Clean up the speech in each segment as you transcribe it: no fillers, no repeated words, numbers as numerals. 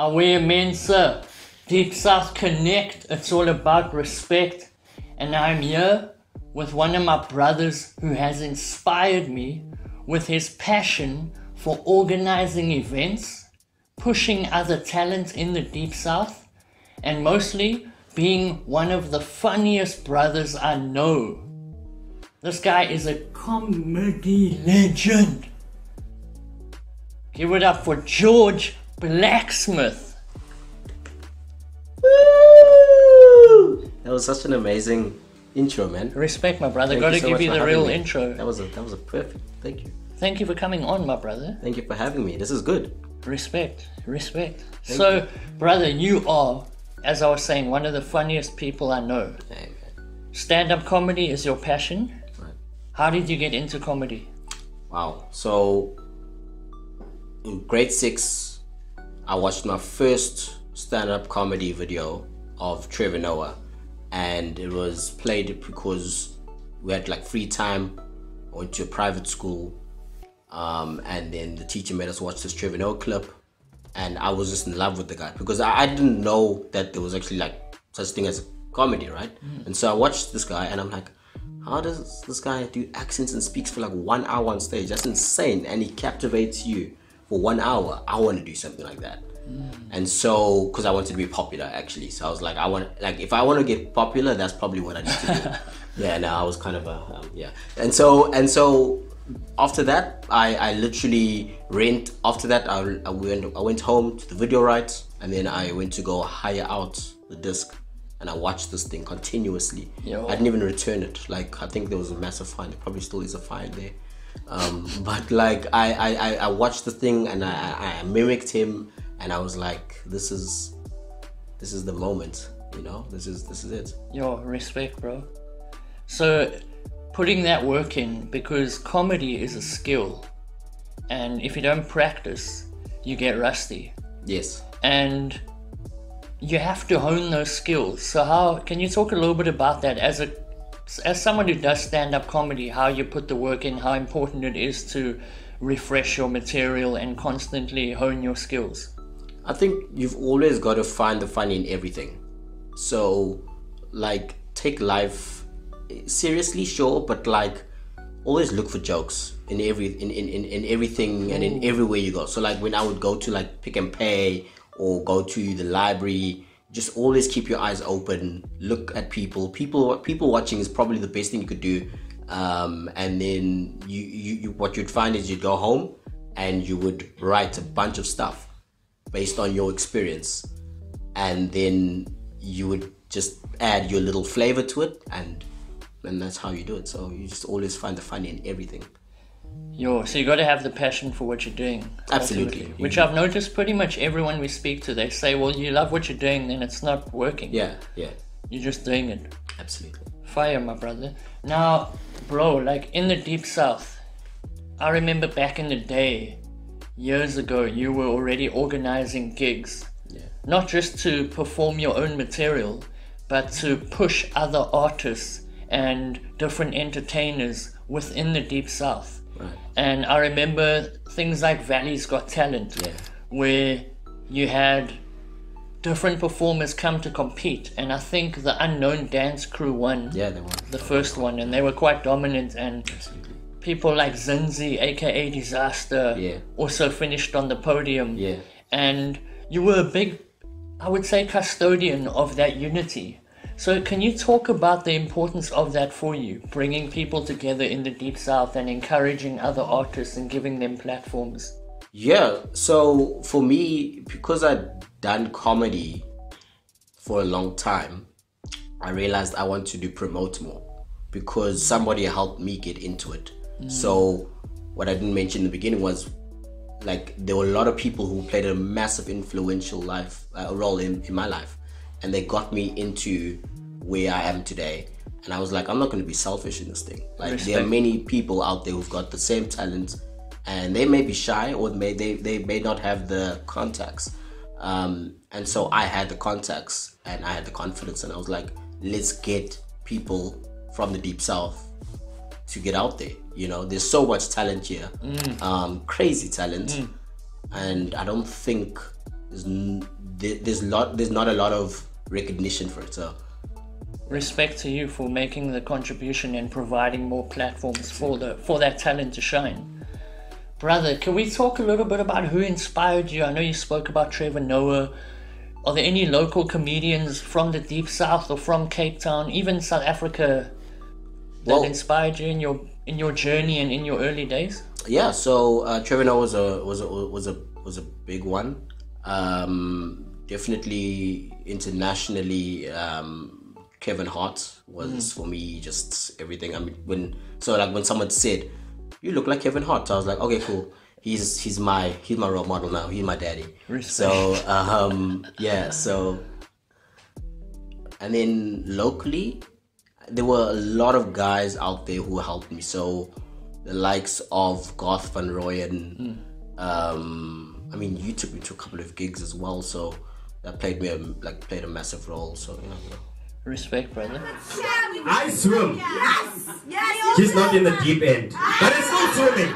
Aware Mensa, Deep South Connect, it's all about respect. And I'm here with one of my brothers who has inspired me with his passion for organizing events, pushing other talent in the Deep South, and mostly being one of the funniest brothers I know. This guy is a comedy legend. Give it up for George Blacksmith. Woo! That was such an amazing intro, man. Respect, my brother. Gotta give you the real intro. That was a perfect. Thank you. Thank you for coming on, my brother. Thank you for having me. This is good. Respect. So, brother, you are, as I was saying, one of the funniest people I know. Hey, man. Stand-up comedy is your passion. Right. How did you get into comedy? Wow. So, in grade 6, I watched my first stand-up comedy video of Trevor Noah, and it was played because we had like free time. I went to a private school, and then the teacher made us watch this Trevor Noah clip, and I was just in love with the guy because I didn't know that there was actually like such thing as a comedy, right? And so I watched this guy, and I'm like, how does this guy do accents and speaks for like 1 hour on stage? That's insane. And he captivates you for 1 hour. I want to do something like that. And so, because I wanted to be popular actually, so I was like, if I want to get popular, that's probably what I need to do. Yeah, no, I was kind of a and so after that, I literally after that I went home to the video rights, and then I went to go hire out the disc, and I watched this thing continuously. Yo. I didn't even return it. Like, I think there was a massive fine. There probably still is a fine there. But like I watched the thing, and I mimicked him, and I was like, this is the moment, you know. This is it. Yo, respect, bro. So, putting that work in, because comedy is a skill, and if you don't practice, you get rusty. Yes. And you have to hone those skills. So how can you talk a little bit about that as someone who does stand-up comedy, how you put the work in, how important it is to refresh your material and constantly hone your skills? I think you've always got to find the funny in everything. So, like, take life seriously, sure, but like, always look for jokes in everything and in everywhere you go. So, like, when I would go to like Pick and Pay or go to the library, just always keep your eyes open. Look at people. People watching is probably the best thing you could do. And then you what you'd find is you'd go home and you would write a bunch of stuff based on your experience, and then you would just add your little flavor to it, and that's how you do it. So you just always find the funny in everything. So you got to have the passion for what you're doing. Absolutely. Ultimately. Which I've noticed pretty much everyone we speak to, they say, well, you love what you're doing, then it's not working. Yeah. You're just doing it. Absolutely. Fire, my brother. Now, bro, like in the Deep South, I remember back in the day, years ago, you were already organizing gigs. Yeah. Not just to perform your own material, but to push other artists and different entertainers within the Deep South. Right. And I remember things like Valley's Got Talent, where you had different performers come to compete, and I think the Unknown Dance Crew won. Yeah, they won. The first one, and they were quite dominant, and Absolutely. people like Zinzi, aka Disaster, also finished on the podium. Yeah. And you were a big, I would say, custodian of that unity. So can you talk about the importance of that for you, bringing people together in the Deep South and encouraging other artists and giving them platforms? Yeah, so for me, because I'd done comedy for a long time, I realized I want to promote more, because somebody helped me get into it. So what I didn't mention in the beginning was, like, there were a lot of people who played a massive influential role in my life, and they got me into where I am today. And I was like, I'm not going to be selfish in this thing. Like, Respect. there are many people out there who've got the same talent, and they may be shy, or they may not have the contacts. And so I had the contacts and I had the confidence, and I was like, let's get people from the Deep South to get out there. You know, there's so much talent here, crazy talent, and I don't think there's not a lot of recognition for it. So respect to you for making the contribution and providing more platforms for that talent to shine. Brother, can we talk a little bit about who inspired you? I know you spoke about Trevor Noah. Are there any local comedians from the Deep South or from Cape Town, even South Africa, that inspired you in your journey and in your early days? Yeah, so Trevor Noah was a big one. Definitely internationally, Kevin Hart was for me just everything. I mean, when someone said, "You look like Kevin Hart," I was like, "Okay, cool. He's my role model now. He's my daddy." Respect. So yeah. So and then locally, there were a lot of guys out there who helped me. So the likes of Garth Van Rooyen. I mean, you took me to a couple of gigs as well, so that played a massive role. So you know. Respect, brother. I swim. Yes. He's not in the deep end, but it's still swimming.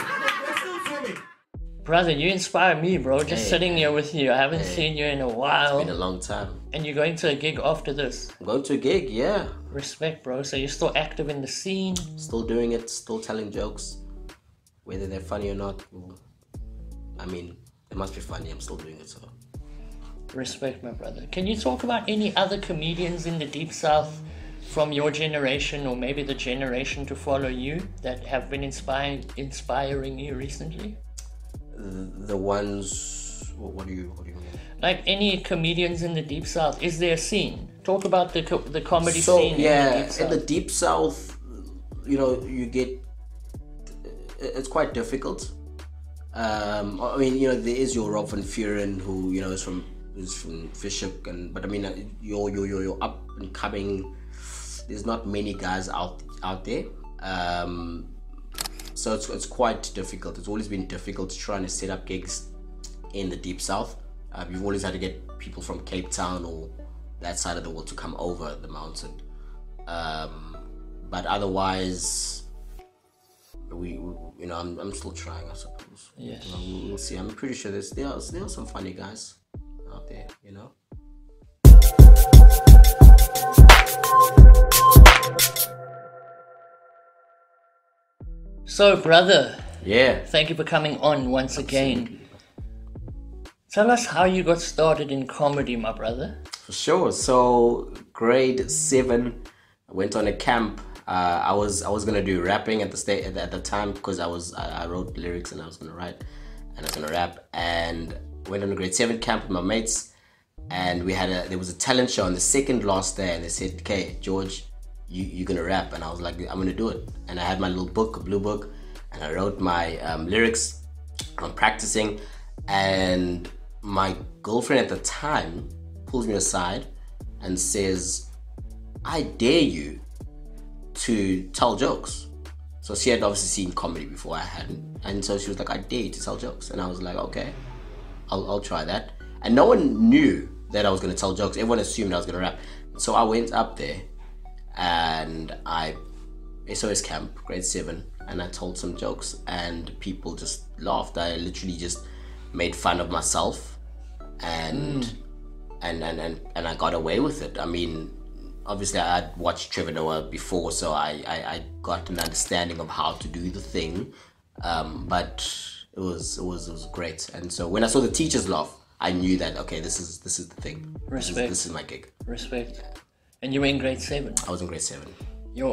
Brother, you inspire me, bro. Just sitting here with you. I haven't seen you in a while. It's been a long time. And you're going to a gig after this? I'm going to a gig, yeah. Respect, bro. So you're still active in the scene? Still doing it, still telling jokes. Whether they're funny or not, I mean, they must be funny. I'm still doing it, so. Respect, my brother. Can you talk about any other comedians in the Deep South from your generation or maybe the generation to follow you that have been inspiring you recently? The ones, what do you mean? Like any comedians in the Deep South, is there a scene? Talk about the comedy scene in the Deep South. In the Deep South, you know, it's quite difficult. I mean, you know, there is your Rob van Vuuren, who, you know, is from Fish Hoek, but I mean, you're up and coming. There's not many guys out there. So it's quite difficult. It's always been difficult trying to set up gigs in the Deep South. You've always had to get people from Cape Town or that side of the world to come over the mountain. But otherwise, I'm still trying, I suppose. Yes. We'll see. I'm pretty sure there are some funny guys out there, you know. So, brother. Yeah. Thank you for coming on once again. Tell us how you got started in comedy, my brother. For sure. So, grade 7, I went on a camp. I was gonna do rapping at the time because I wrote lyrics and I was gonna write and I was gonna rap, and went on a grade 7 camp with my mates, and there was a talent show on the second last day, and they said, "Okay, George, you're gonna rap," and I was like, "I'm gonna do it." And I had my little book, a blue book, and I wrote my lyrics. I'm practicing, and my girlfriend at the time pulls me aside and says, "I dare you to tell jokes." So she had obviously seen comedy before, I hadn't, and so she was like, "I dare you to tell jokes," and I was like, "Okay, I'll try that." And no one knew that I was gonna tell jokes. Everyone assumed I was gonna rap. So I went up there and SOS camp, grade 7, and I told some jokes and people just laughed. I literally just made fun of myself and I got away with it. I mean, obviously I'd watched Trevor Noah before, so I got an understanding of how to do the thing, but it was great. And so when I saw the teachers laugh, I knew that, okay, this is the thing. Respect. This is my gig. Respect. And you were in grade 7? I was in grade 7.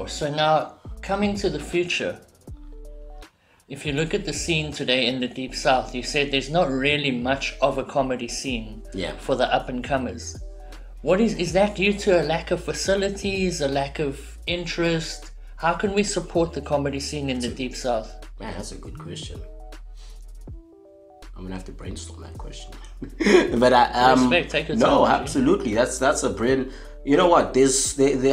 So now, coming to the future, if you look at the scene today in the Deep South, you said there's not really much of a comedy scene for the up-and-comers. What is that due to a lack of facilities, a lack of interest? How can we support the comedy scene in the Deep South? Man, that's a good question. I'm gonna have to brainstorm that question. But Respect, take your time. No, absolutely. That's a brilliant. You know what? There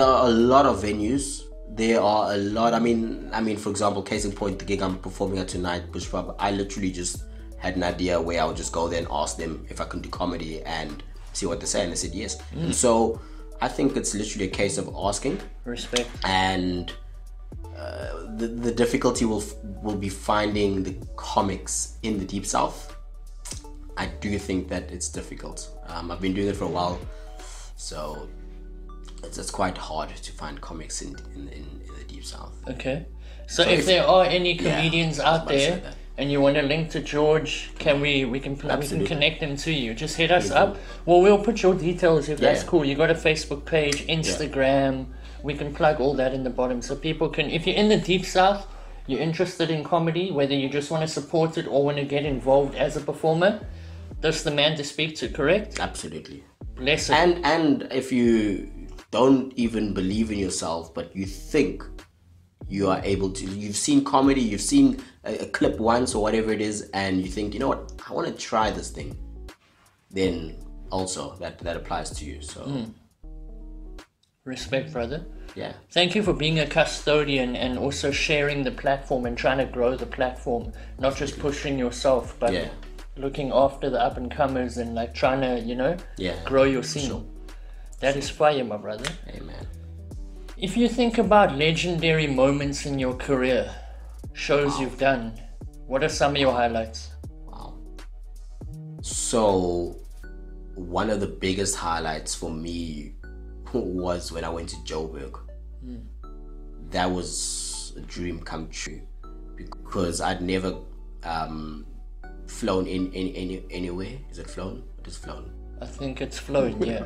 are a lot of venues. There are a lot. I mean, for example, case in point, the gig I'm performing at tonight, Bush Pub. I literally just had an idea where I would just go there and ask them if I can do comedy and see what they say, and they said yes. And so I think it's literally a case of asking. Respect. And the difficulty will be finding the comics in the Deep South. I do think that it's difficult. I've been doing it for a while, so it's quite hard to find comics in the Deep South. Okay. So if there are any comedians out there and you want to link to George, we can connect them to you. Just hit us up. Well, we'll put your details if that's cool. You got a Facebook page, Instagram. We can plug all that in the bottom so people can, if you're in the Deep South, you're interested in comedy, whether you just want to support it or want to get involved as a performer, that's the man to speak to, correct? Absolutely. Bless it. And if you don't even believe in yourself, but you think you are able to, you've seen comedy, you've seen a clip once or whatever it is, and you think, you know what, I want to try this thing, then also that applies to you. So respect, brother. Yeah. Thank you for being a custodian and also sharing the platform and trying to grow the platform, not just pushing yourself, but looking after the up and comers and like trying to, grow your scene. Sure. That is fire, my brother. Amen. If you think about legendary moments in your career, shows you've done, what are some of your highlights? Wow. So, one of the biggest highlights for me was when I went to Joburg. That was a dream come true because I'd never flown in anywhere. Is it flown? It is flown. I think it's flown, yeah.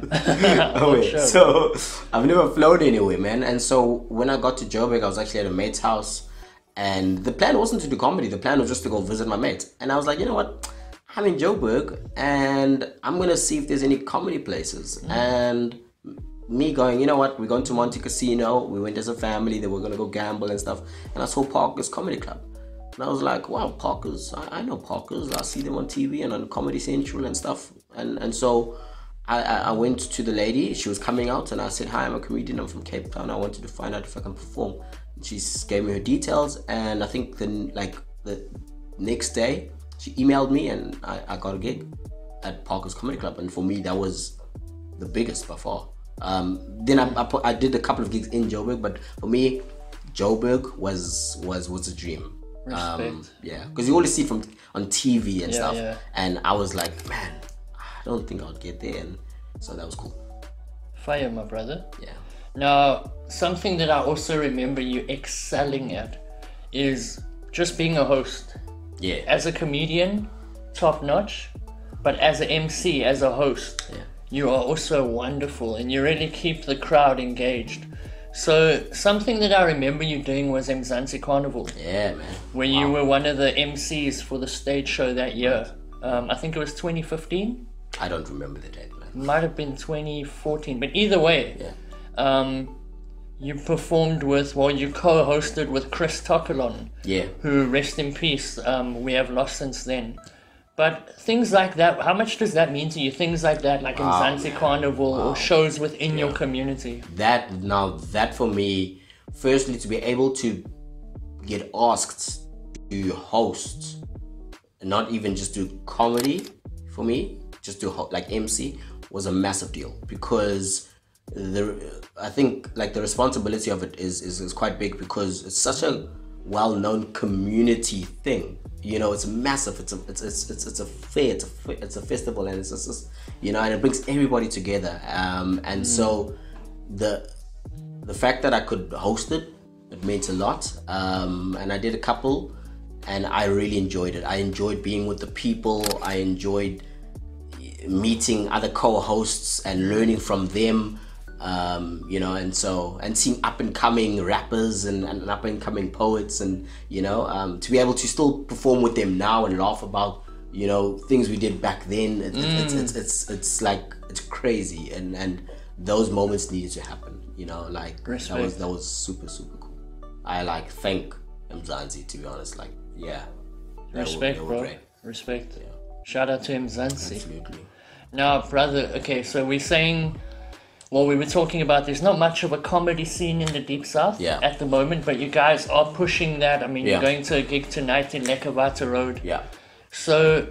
Sure. So I've never flown anywhere, man. And so when I got to Joburg, I was actually at a mate's house, and the plan wasn't to do comedy. The plan was just to go visit my mate. And I was like, you know what? I'm in Joburg, and I'm gonna see if there's any comedy places. And me going, you know what? We're going to Monte Casino. We went as a family. They were gonna go gamble and stuff. And I saw Parker's Comedy Club. And I was like, wow, Parker's, I know Parker's. I see them on TV and on Comedy Central and stuff. And so I went to the lady. She was coming out and I said, hi, I'm a comedian. I'm from Cape Town. I wanted to find out if I can perform. And she gave me her details. And I think the next day, she emailed me and I got a gig at Parker's Comedy Club. And for me, that was the biggest by far. Then I did a couple of gigs in Joburg. But for me, Joburg was a dream. Respect. Because you always see from on TV and stuff, yeah. and I was like, man, I don't think I'll get there, and so that was cool. Fire, my brother. Yeah. Now, something that I also remember you excelling at is just being a host. Yeah. As a comedian, top notch, but as an MC, as a host, you are also wonderful, and you really keep the crowd engaged. So something that I remember you doing was eMzantsi Carnival. Yeah, man. Where you were one of the MCs for the stage show that year. I think it was 2015. I don't remember the date, man. Might have been 2014, but either way, you performed with, you co-hosted with Chris Tokalon. Yeah. Who, rest in peace, we have lost since then. But things like that, how much does that mean to you? Things like that, like eMzantsi Carnival or shows within your community? That for me, firstly, to be able to get asked to host, not even just do comedy, for me, just do like MC, was a massive deal. Because I think like the responsibility of it is quite big, because it's such a well-known community thing. You know, it's massive. It's a fair. It's a festival, and it's just, and it brings everybody together. And so the fact that I could host it meant a lot. And I did a couple, and I really enjoyed it. I enjoyed being with the people. I enjoyed meeting other co-hosts and learning from them. And seeing up and coming rappers and up and coming poets, and to be able to still perform with them now and laugh about things we did back then. It's like, it's crazy, and those moments needed to happen. Respect. That was super, super cool. I thank eMzantsi, to be honest. Respect, bro. Great. Respect. Yeah. Shout out to eMzantsi. Absolutely. Now, brother. Okay, so we're saying. Well, we were talking about there's not much of a comedy scene in the Deep South at the moment, but you guys are pushing that. I mean, you're going to a gig tonight in Lekkerwater Road. Yeah. So,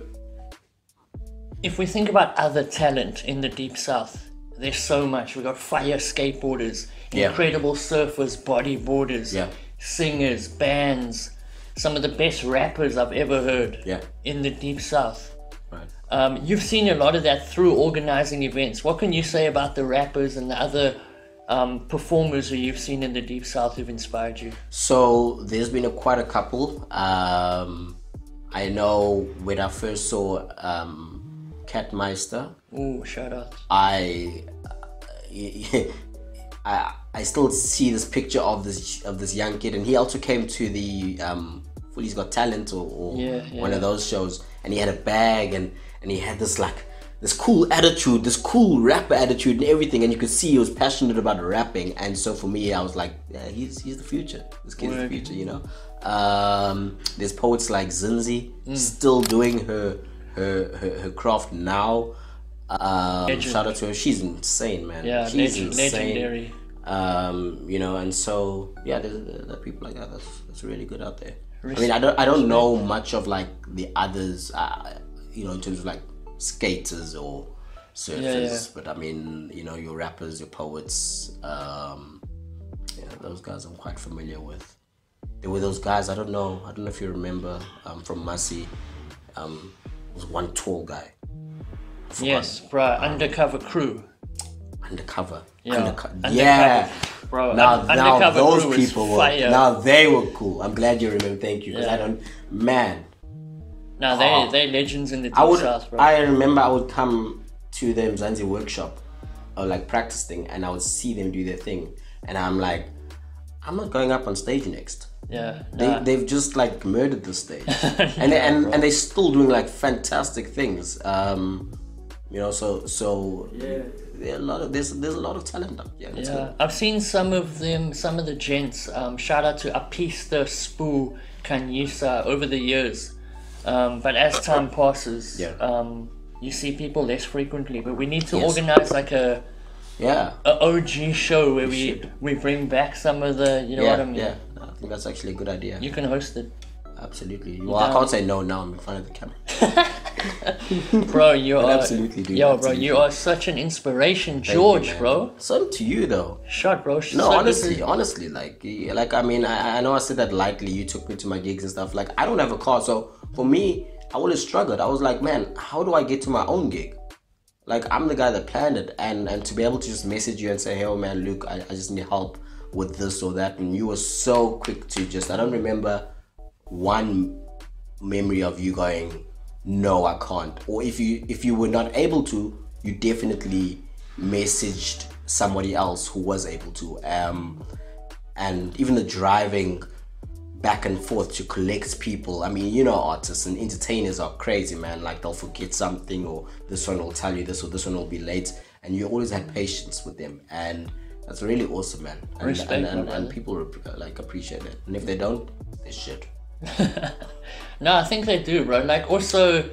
if we think about other talent in the Deep South, there's so much. We've got fire skateboarders, incredible surfers, bodyboarders, singers, bands, some of the best rappers I've ever heard in the Deep South. Right. You've seen a lot of that through organizing events. What can you say about the rappers and the other performers who you've seen in the Deep South who've inspired you? So there's been quite a couple. I know when I first saw Catmeister. Oh, shout out. I still see this picture of this young kid, and he also came to the Fully's Got Talent or one of those shows, and he had a bag and he had this cool attitude, this cool rapper attitude and everything, and you could see he was passionate about rapping. And so for me, I was like, yeah, he's the future. This kid's the future, you know. There's poets like Zinzi still doing her craft now. Shout out to her. She's insane, man. Yeah, she's insane. Legendary. You know, and so yeah, there's people like that. That's really good out there. I mean, I don't know much of like the others, you know, in terms of like skaters or surfers, but I mean, you know, your rappers, your poets, those guys I'm quite familiar with. There were those guys, I don't know if you remember, from Masi, was one tall guy. Yes, bro, Undercover Crew. Undercover. Yeah. Yeah. Bro, now those people were, fire. now they were cool. I'm glad you remember. Thank you. Because Now they're legends in the Deep South, bro. I remember I would come to the eMzantsi workshop or like practice thing, and I would see them do their thing, and I'm like, I'm not going up on stage next. Yeah. They've just like murdered the stage. and they're still doing like fantastic things. You know, so there's a lot of talent up here. Yeah, I've seen some of the gents. Shout out to Apista, Spoo, Kanyisa over the years. But as time passes, you see people less frequently. But we need to organize like a OG show where we bring back some of the, you know what I mean? Yeah, I think that's actually a good idea. You can host it. Absolutely. Well, I can't say no now. I'm in front of the camera. Bro, you are absolutely do. Yo, bro, you are such an inspiration, George, you, bro. So to you though. Shut, bro. No, honestly, like I mean, I know I said that lightly. You took me to my gigs and stuff. Like, I don't have a car, so for me, I would have struggled. I was like, man, how do I get to my own gig? Like, I'm the guy that planned it, and to be able to just message you and say, hey, oh man, Luke, I just need help with this or that, and you were so quick to just. I don't remember one memory of you going, no, I can't. Or if you were not able to, you definitely messaged somebody else who was able to. And even the driving back and forth to collect people. I mean, you know, artists and entertainers are crazy, man. Like, they'll forget something, or this one will tell you this, or this one will be late, and you always had patience with them, and that's really awesome, man. And, Respect, and people like appreciate it, and if they don't, they're shit. No, I think they do, bro. Like, also,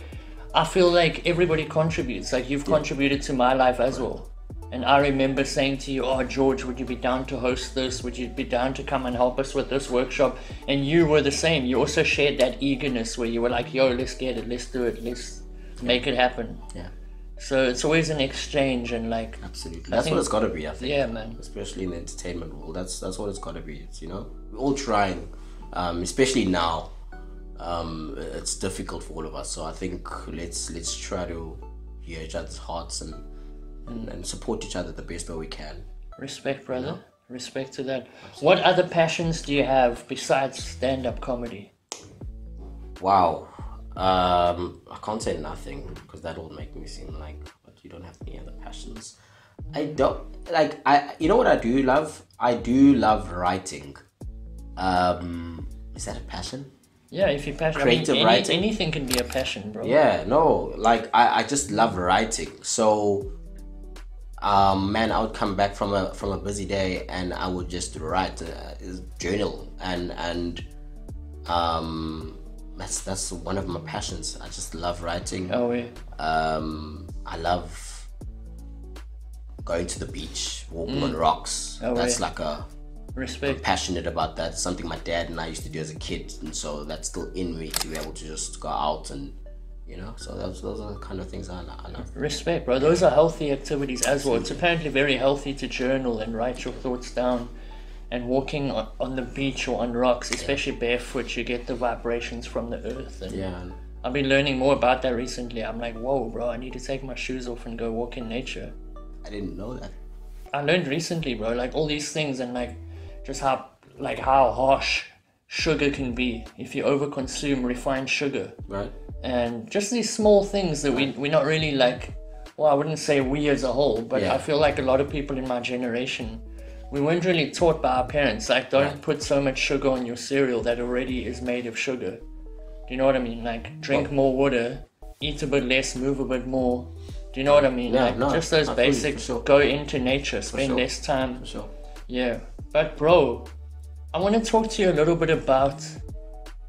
I feel like everybody contributes. Like, you've contributed to my life as well. And I remember saying to you, oh, George, would you be down to host this? Would you be down to come and help us with this workshop? And you were the same. You also shared that eagerness where you were like, yo, let's get it, let's do it, let's make it happen. Yeah. So it's always an exchange, and like, absolutely, that's what it's got to be, I think. Yeah, man. Especially in the entertainment world, that's what it's got to be. It's, you know, we're all trying, especially now. It's difficult for all of us, so I think let's try to hear each other's hearts and support each other the best way we can. Respect, brother. You know? Respect to that. Absolutely. What other passions do you have besides stand-up comedy? Wow. I can't say nothing, because that will make me seem like, but you don't have any other passions. I don't like. You know what I do love? I do love writing. Is that a passion? Yeah, if you're passionate, Creative writing. Anything can be a passion, bro. Yeah, no, like I just love writing. So, man, I would come back from a busy day, and I would just write, journal, and that's one of my passions. I just love writing. Oh yeah. I love going to the beach, walking on rocks. Oh, that's yeah. like I'm Respect. passionate about that. It's something my dad and I used to do as a kid, and so that's still in me to be able to just go out and, you know. So those are the kind of things I love. Respect, bro. Those are healthy activities as well. It's apparently very healthy to journal and write your thoughts down. And walking on the beach or on rocks, especially barefoot, you get the vibrations from the earth. And I've been learning more about that recently. I'm like, whoa, bro, I need to take my shoes off and go walk in nature. I didn't know that. I learned recently, bro, like all these things and like just how harsh sugar can be if you overconsume refined sugar. Right. And just these small things that we're not really like, well, I wouldn't say we as a whole, but I feel like a lot of people in my generation, we weren't really taught by our parents, like, don't put so much sugar on your cereal that already is made of sugar. Do you know what I mean? Like, drink more water, eat a bit less, move a bit more. Do you know what I mean? Just those basics. Sure. Go into nature, spend less time. For sure. Yeah. But bro, I want to talk to you a little bit about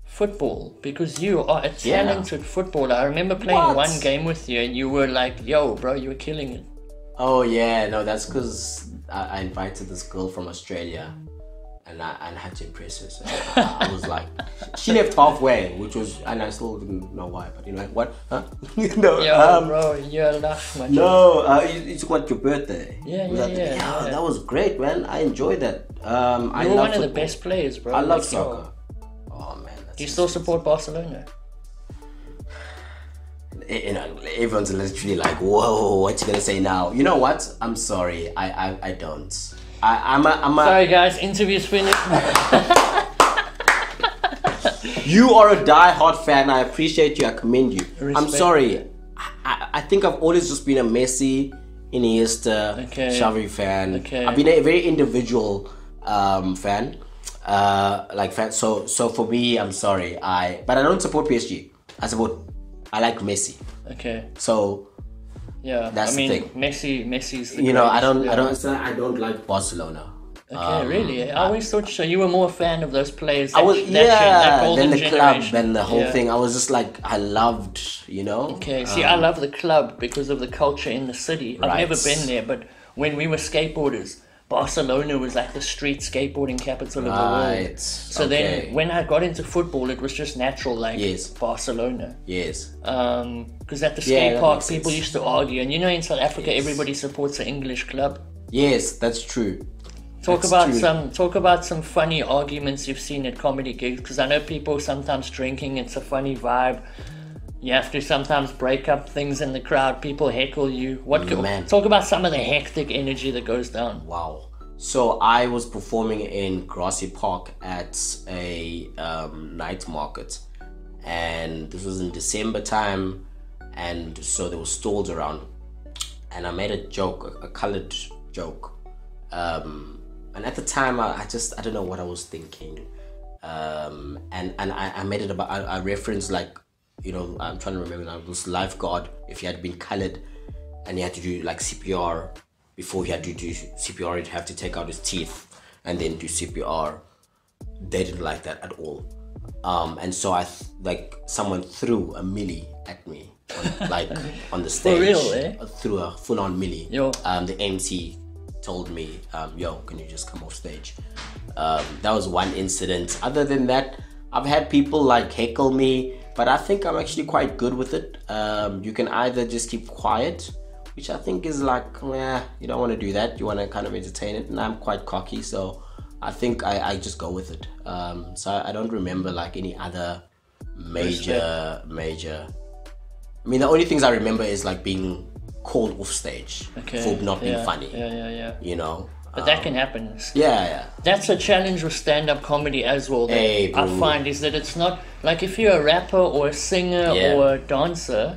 football, because you are a talented footballer. I remember playing one game with you and you were like, yo, bro, you were killing it. Oh yeah, no, that's because I invited this girl from Australia and I had to impress her. So I was like, she left halfway, which was, and I still didn't know why, but you know, like, what? Huh? No, yo, bro, you're lucky, man. No, it's what, your birthday? Yeah, that was great, man. I enjoyed that. You were one of the best players, bro. I love soccer. Oh man. Do you still support Barcelona? You know, everyone's literally like, whoa, what you gonna say now? You know what? I'm sorry, I don't. I'm a Sorry guys, interview's finished. You are a die-hard fan. I appreciate you. I commend you. Respect. I'm sorry. I think I've always just been a Messi, Iniesta, Xavi fan. I've been a very individual fan. So for me, I'm sorry. But I don't support PSG. I like Messi. Okay. So yeah, that's the thing. Messi's the you know, I greatest, don't like Barcelona. Okay, really? I always thought so. You were more a fan of those players. Than the club generation. and the whole thing. I was just like, I loved, you know. Okay, see, I love the club because of the culture in the city. I've never been there, but when we were skateboarders, Barcelona was like the street skateboarding capital of the world. So then when I got into football, it was just natural, like Barcelona. Yes. Because at the skate park, people used to argue. And you know, in South Africa, everybody supports an English club. Yes, that's true. Talk about some funny arguments you've seen at comedy gigs, because I know people sometimes drinking, it's a funny vibe. You have to sometimes break up things in the crowd. People heckle you. Talk about some of the hectic energy that goes down. Wow. So I was performing in Grassy Park at a night market, and this was in December time, and so there were stalls around, and I made a joke, a colored joke. And at the time, I don't know what I was thinking. And I made it about, I referenced, like, you know, I'm trying to remember now, this lifeguard, if he had been colored and he had to do like CPR, before he had to do CPR, he'd have to take out his teeth and then do CPR. They didn't like that at all. And so someone threw a milli at me, on the stage. For real, eh? Threw a full-on milli. Yo. The MC told me, yo, can you just come off stage? That was one incident. Other than that, I've had people like heckle me, but I think I'm actually quite good with it. You can either just keep quiet, which I think is like, you don't want to do that. You want to kind of entertain it, and I'm quite cocky, so I think I just go with it. So I don't remember like any other major. I mean, the only things I remember is like being called off stage for not being funny. Yeah. You know. But that can happen. Yeah. That's a challenge with stand-up comedy as well. That I find is that it's not like if you're a rapper or a singer or a dancer,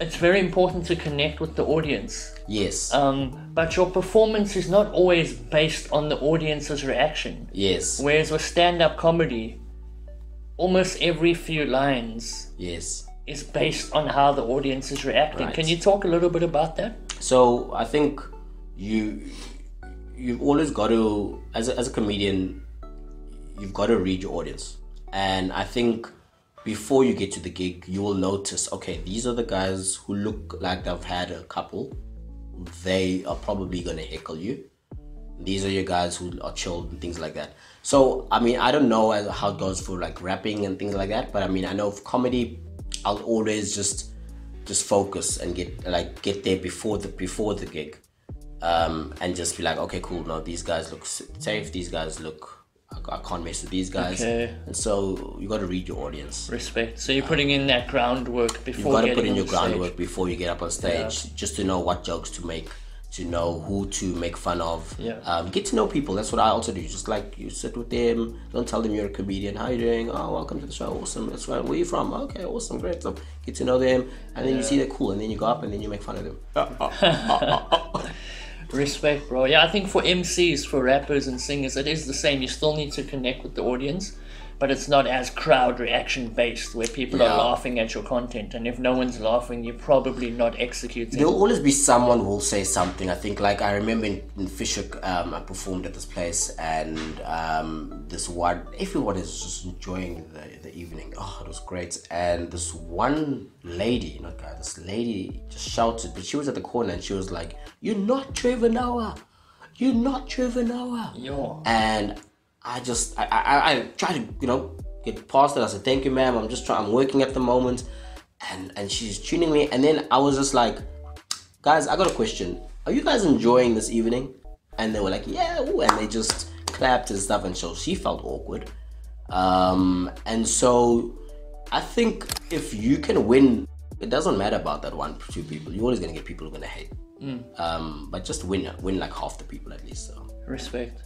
it's very important to connect with the audience. Yes. But your performance is not always based on the audience's reaction. Yes. Whereas with stand-up comedy, almost every few lines is based on how the audience is reacting. Right. Can you talk a little bit about that? So I think you've always got to, as a comedian, you've got to read your audience. And I think before you get to the gig, you will notice, okay, these are the guys who look like they've had a couple. They are probably going to heckle you. These are your guys who are chilled and things like that. So, I mean, I don't know how it goes for like rapping and things like that. But I mean, I know for comedy, I'll always just focus and get there before the gig. And just be like, okay, cool, no, these guys look safe, these guys look I can't mess with these guys. Okay. And so you got to read your audience. Respect. So you're putting in that groundwork before You've got to getting put in your on stage. groundwork before you get up on stage, just to know what jokes to make, to know who to make fun of. Yeah. Get to know people. That's what I also do. Just like you sit with them, don't tell them you're a comedian. How you doing? Oh, welcome to the show. Awesome. That's right. Where you from? Okay, awesome, great. So get to know them, and then you see they're cool, and then you go up and then you make fun of them. Respect, bro. Yeah, I think for MCs, for rappers and singers, it is the same. You still need to connect with the audience, but it's not as crowd reaction based where people are laughing at your content. And if no one's laughing, you're probably not executing. There'll always be someone who will say something. I think, like, I remember in Fish Hoek, I performed at this place, and everyone is just enjoying the evening. Oh, it was great. And this one lady, this lady just shouted, but she was at the corner and she was like, "You're not Trevor Noah. You're not Trevor Noah." Yo. And I try to, get past it. I said, "Thank you, ma'am. I'm working at the moment." And she's tuning me. And then I was just like, "Guys, I got a question. Are you guys enjoying this evening?" And they were like, "Yeah." Ooh. And they just clapped and stuff. And so she felt awkward. And so I think if you can win, it doesn't matter about that 1-2 people. You're always going to get people who are going to hate. But just win like half the people at least. So. Respect.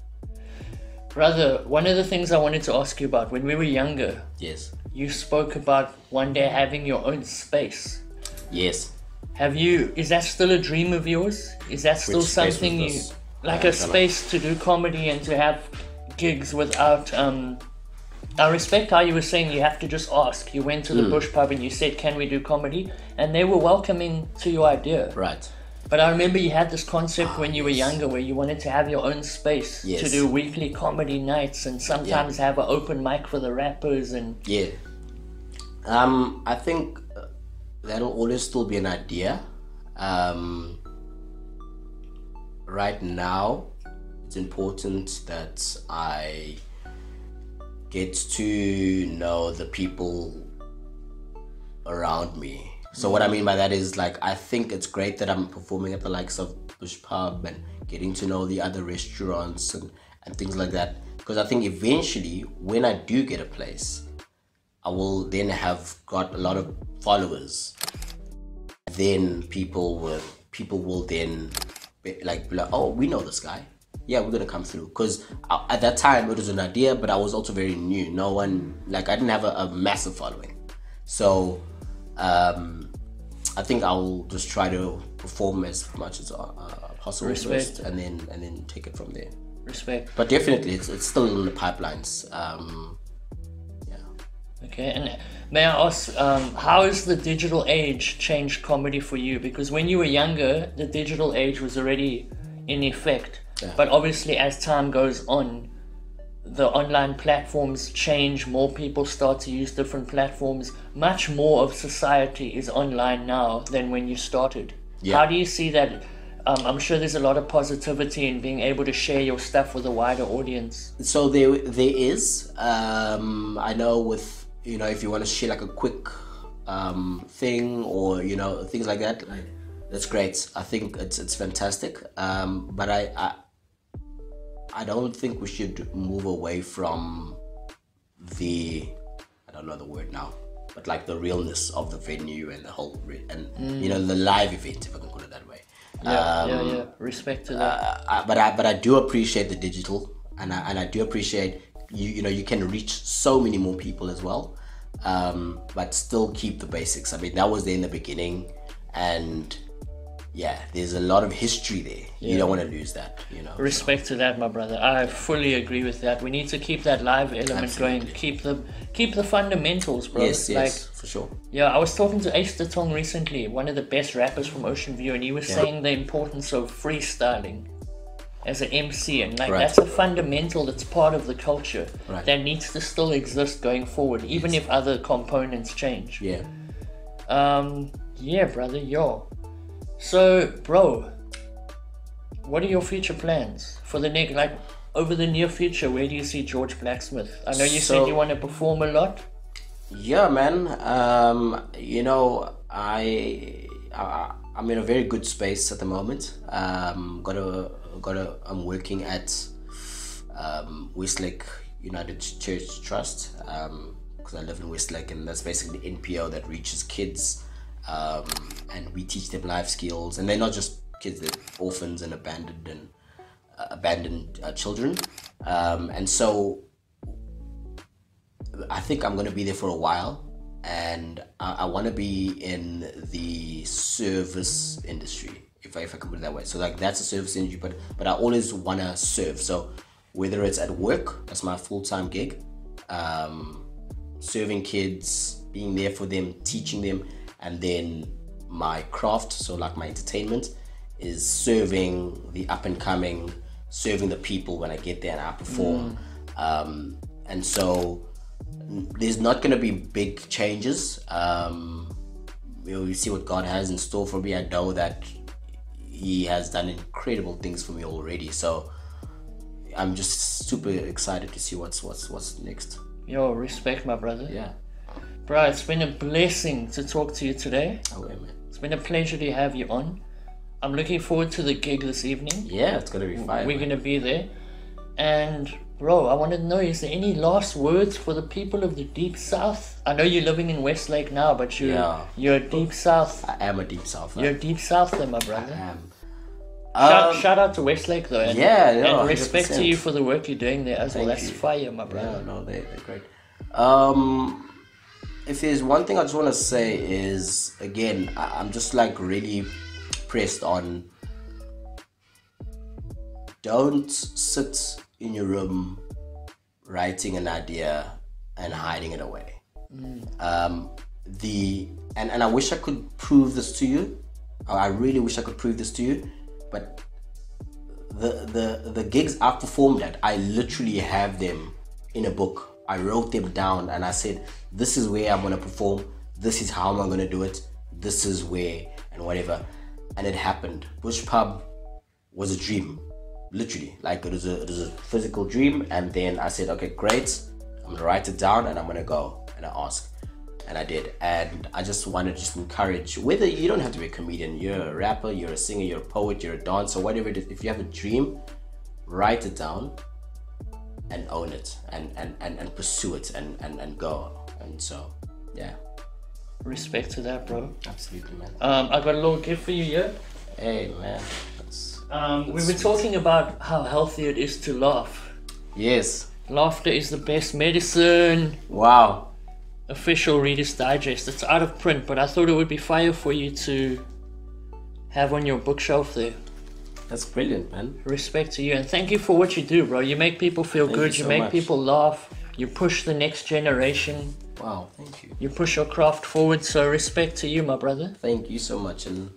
Brother, one of the things I wanted to ask you about, when we were younger, Yes. you spoke about one day having your own space. Yes. Is that still a dream of yours? Is that still Which space something was you, this? like a space to do comedy and to have gigs without, I respect how you were saying you have to just ask. You went to the Bush pub and you said, "Can we do comedy?" And they were welcoming to your idea. Right. But I remember you had this concept when you were younger where you wanted to have your own space to do weekly comedy nights and sometimes have an open mic for the rappers and... Yeah. I think that'll always still be an idea. Right now, it's important that I get to know the people around me. So what I mean by that is, like, I think it's great that I'm performing at the likes of Bush Pub and getting to know the other restaurants and things like that. Because I think eventually, when I do get a place, I will then have got a lot of followers. Then people will then be like, "Oh, we know this guy. Yeah, we're gonna come through." Because at that time it was an idea, but I was also very new. No one, like, I didn't have a massive following. So I think I'll just try to perform as much as possible first, and then take it from there. Respect. But definitely, it's still in the pipelines. Okay, and may I ask, how has the digital age changed comedy for you? Because when you were younger, the digital age was already in effect. Yeah. But obviously, as time goes on, the online platforms change, more people start to use different platforms. Much more of society is online now than when you started. Yeah. How do you see that? I'm sure there's a lot of positivity in being able to share your stuff with a wider audience. So there is. I know with, if you want to share like a quick thing or, things like that, that's great. I think it's fantastic. But I don't think we should move away from I don't know the word now, but like the realness of the venue and the whole, the live event, if I can put it that way. Yeah. Respect to that. But I do appreciate the digital, and I do appreciate you can reach so many more people as well, but still keep the basics. I mean, that was there in the beginning, and yeah, there's a lot of history there. Yeah. You don't want to lose that, Respect to that, my brother. I fully agree with that. We need to keep that live element going. Keep the fundamentals, bro. Yes, for sure. Yeah, I was talking to Ace the Tong recently, one of the best rappers from Ocean View, and he was saying the importance of freestyling as an MC, and that's a fundamental that's part of the culture that needs to still exist going forward, even if other components change. Yeah. Yeah, brother, yo. So, bro, what are your future plans for the next, over the near future? Where do you see George Blacksmith? I know you said you want to perform a lot. Yeah, man. I'm in a very good space at the moment. I'm working at Westlake United Church Trust, because I live in Westlake, and that's basically the NPO that reaches kids, and we teach them life skills. And they're not just kids; they're orphans and abandoned children. And so I think I'm going to be there for a while, and I want to be in the service industry, if I can put it that way. So like that's a service industry, but I always want to serve. So whether it's at work, that's my full-time gig, serving kids, being there for them, teaching them, and then my craft, so like my entertainment, is serving the up-and-coming, serving the people when I get there and I perform. And so there's not going to be big changes. You see what God has in store for me. I know that He has done incredible things for me already. So I'm just super excited to see what's next. Yo, respect, my brother. Yeah. Bro, it's been a blessing to talk to you today. Oh, yeah, man. It's been a pleasure to have you on. I'm looking forward to the gig this evening. Yeah, it's gonna be fine. We're gonna be there. And bro, I wanted to know, is there any last words for the people of the Deep South? I know you're living in Westlake now, but you're Deep South. I am a Deep South. You're Deep South there, my brother. I am. Shout out to Westlake though, and, and respect 100%. to you for the work you're doing there as well. That's you. fire, my brother. Yeah, no, they're great. If there's one thing I just want to say is, again, I'm just like really pressed on, don't sit in your room writing an idea and hiding it away. And I wish I could prove this to you. I really wish I could prove this to you, but the gigs I've performed at, I literally have them in a book. I wrote them down and I said, this is where I'm going to perform, this is how I'm going to do it, this is where, and whatever. And it happened. Bush Pub was a dream, literally. Like it was a physical dream. And then I said, okay, great, I'm going to write it down and I'm going to go and I ask. And I did. And I just want to just encourage, whether you don't have to be a comedian, you're a rapper, you're a singer, you're a poet, you're a dancer, whatever it is. If you have a dream, write it down and own it and pursue it and go. And so, yeah. Respect to that, bro. Absolutely, man. I got a little gift for you here. Hey, man. We were talking about how healthy it is to laugh. Yes. Laughter is the best medicine. Wow. Official Reader's Digest. It's out of print, but I thought it would be fire for you to have on your bookshelf there. That's brilliant, man. Respect to you, and thank you for what you do, bro. You make people feel good. You so make much. people laugh. You push the next generation. Wow, thank you. You push your craft forward. So respect to you, my brother. Thank you so much, and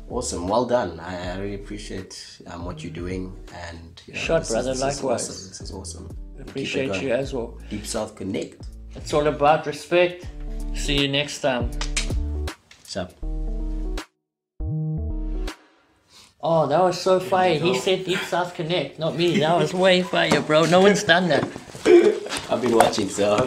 awesome. Well done. I really appreciate what you're doing, and Shot, brother. Likewise. This is awesome. Appreciate you as well. Deep South Connect. It's all about respect. See you next time. Sup. Oh, that was so fire. He said Deep South Connect, not me. That was way fire, bro. No one's done that. I've been watching, so